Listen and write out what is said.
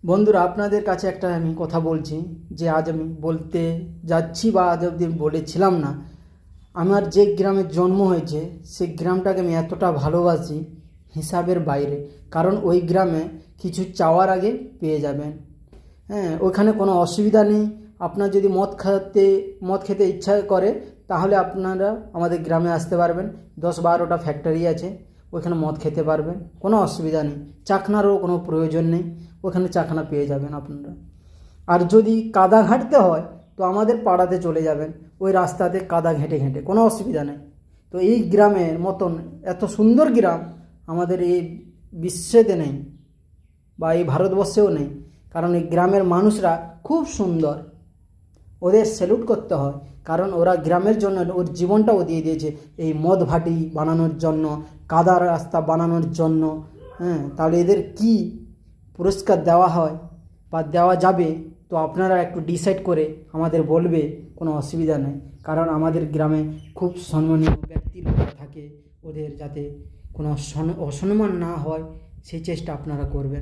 বন্ধুরা, আপনাদের কাছে একটা আমি কথা বলছি যে আজ আমি বলতে যাচ্ছি বা আজ অবধি বলেছিলাম না। আমার যে গ্রামে জন্ম হয়েছে সেই গ্রামটাকে আমি এতটা ভালোবাসি হিসাবের বাইরে। কারণ ওই গ্রামে কিছু চাওয়ার আগে পেয়ে যাবেন। হ্যাঁ, ওইখানে কোনো অসুবিধা নেই। আপনার যদি মদ খেতে ইচ্ছা করে তাহলে আপনারা আমাদের গ্রামে আসতে পারবেন। 10-12টা ফ্যাক্টরি আছে, ওইখানে মদ খেতে পারবেন, কোনো অসুবিধা নেই। চাকনারও কোনো প্রয়োজন নেই, ওখানে চাকনা পেয়ে যাবেন আপনারা। আর যদি কাদা ঘাঁটতে হয় তো আমাদের পাড়াতে চলে যাবেন, ওই রাস্তাতে কাদা ঘেঁটে ঘেঁটে, কোনো অসুবিধা নেই। তো এই গ্রামের মতন এত সুন্দর গ্রাম আমাদের এই বিশ্বেতে নেই বা এই ভারতবর্ষেও নেই। কারণ এই গ্রামের মানুষরা খুব সুন্দর, ওদের স্যালুট করতে হয়। কারণ ওরা গ্রামের জন্য ওর জীবনটাও দিয়ে দিয়েছে এই মদ ভাটি বানানোর জন্য, কাদা রাস্তা বানানোর জন্য। হ্যাঁ, তাহলে এদের কি পুরস্কার দেওয়া হয় বা দেওয়া যাবে তো আপনারা একটু ডিসাইড করে আমাদের বলবে, কোনো অসুবিধা নেই। কারণ আমাদের গ্রামে খুব সম্মানীয় ব্যক্তির থাকে, ওদের যাতে কোনো অসম্মান না হয় সেই চেষ্টা আপনারা করবেন।